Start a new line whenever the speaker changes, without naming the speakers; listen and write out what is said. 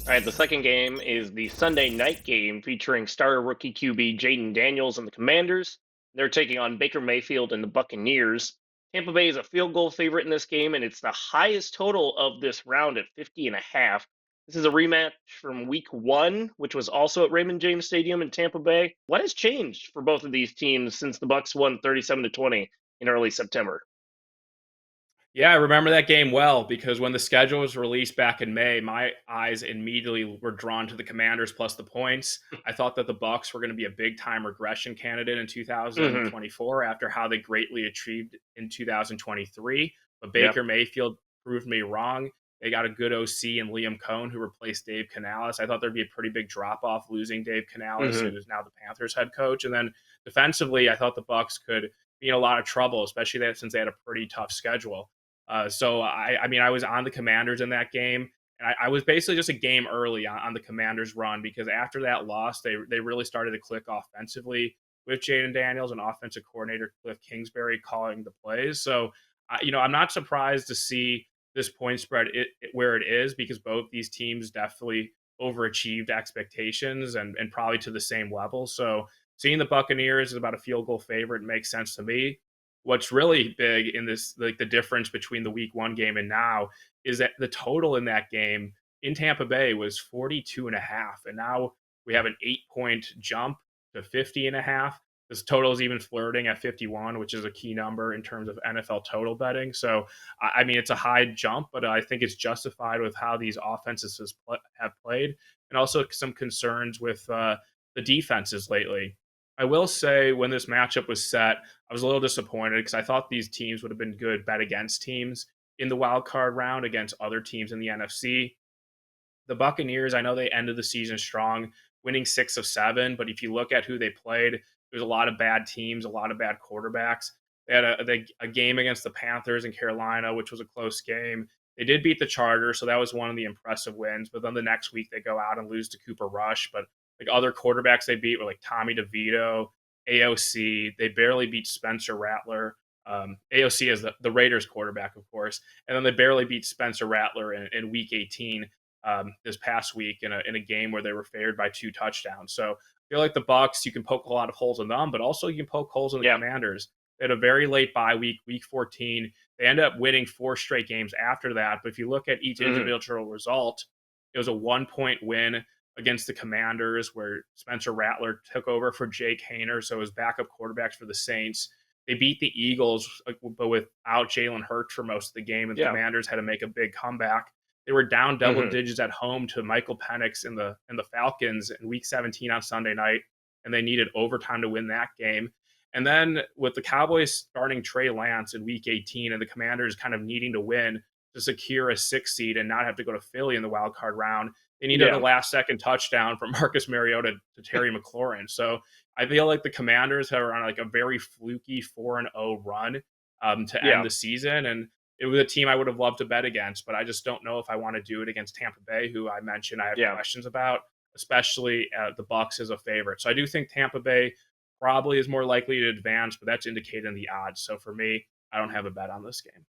All right, the second game is the Sunday night game featuring starter rookie QB Jaden Daniels and the Commanders. They're taking on Baker Mayfield and the Buccaneers. Tampa Bay is a field goal favorite in this game, and it's the highest total of this round at 50.5. This is a rematch from week one, which was also at Raymond James Stadium in Tampa Bay. What has changed for both of these teams since the Bucks won 37-20 in early September?
Yeah, I remember that game well because when the schedule was released back in May, my eyes immediately were drawn to the Commanders plus the points. I thought that the Bucks were going to be a big time regression candidate in
Hmm.
2024 after how they greatly achieved in 2023. But
Yeah.
Baker Mayfield proved me wrong. They got a good OC and Liam Cohn who replaced Dave Canales. I thought there'd be a pretty big drop off losing Dave Canales,
Hmm.
who is now the Panthers head coach. And then defensively, I thought the Bucks could be in a lot of trouble, especially that since they had a pretty tough schedule. So I was on the Commanders in that game, and I was basically just a game early on the Commanders' run because after that loss, they really started to click offensively with Jaden Daniels and offensive coordinator Cliff Kingsbury calling the plays. So, I'm not surprised to see this point spread where it is because both these teams definitely overachieved expectations and probably to the same level. So, seeing the Buccaneers is about a field goal favorite makes sense to me. What's really big in this, like the difference between the week one game and now, is that the total in that game in Tampa Bay was 42 and a half. And now we have an 8 point jump to 50 and a half. This total is even flirting at 51, which is a key number in terms of NFL total betting. So, it's a high jump, but I think it's justified with how these offenses have played and also some concerns with the defenses lately. I will say when this matchup was set, I was a little disappointed because I thought these teams would have been good bet against teams in the wild card round against other teams in the NFC. The Buccaneers, I know they ended the season strong, winning 6 of 7. But if you look at who they played, there's a lot of bad teams, a lot of bad quarterbacks. They had a game against the Panthers in Carolina, which was a close game. They did beat the Chargers, so that was one of the impressive wins. But then the next week they go out and lose to Cooper Rush. But like other quarterbacks they beat were like Tommy DeVito, AOC. They barely beat Spencer Rattler. AOC is the Raiders quarterback, of course, and then they barely beat Spencer Rattler in Week 18 this past week in a game where they were favored by 2 touchdowns. So I feel like the Bucks, you can poke a lot of holes in them, but also you can poke holes in the
Yeah.
Commanders. They had a very late bye week, week 14. They ended up winning 4 straight games after that. But if you look at each
Hmm.
individual result, it was a 1 point win against the Commanders where Spencer Rattler took over for Jake Hayner. So his backup quarterbacks for the Saints. They beat the Eagles, but without Jalen Hurts for most of the game, and the
Yeah.
Commanders had to make a big comeback. They were down double
Hmm.
digits at home to Michael Penix and the Falcons in Week 17 on Sunday night, and they needed overtime to win that game. And then with the Cowboys starting Trey Lance in Week 18, and the Commanders kind of needing to win to secure a 6 seed and not have to go to Philly in the wild card round, they needed a
Yeah.
last second touchdown from Marcus Mariota to Terry McLaurin. So I feel like the Commanders are on like a very fluky 4-0 run to end
Yeah.
the season, and it was a team I would have loved to bet against, but I just don't know if I want to do it against Tampa Bay, who I mentioned I have
Yeah.
questions about, especially the Bucks as a favorite. So I do think Tampa Bay probably is more likely to advance, but that's indicated in the odds. So for me, I don't have a bet on this game.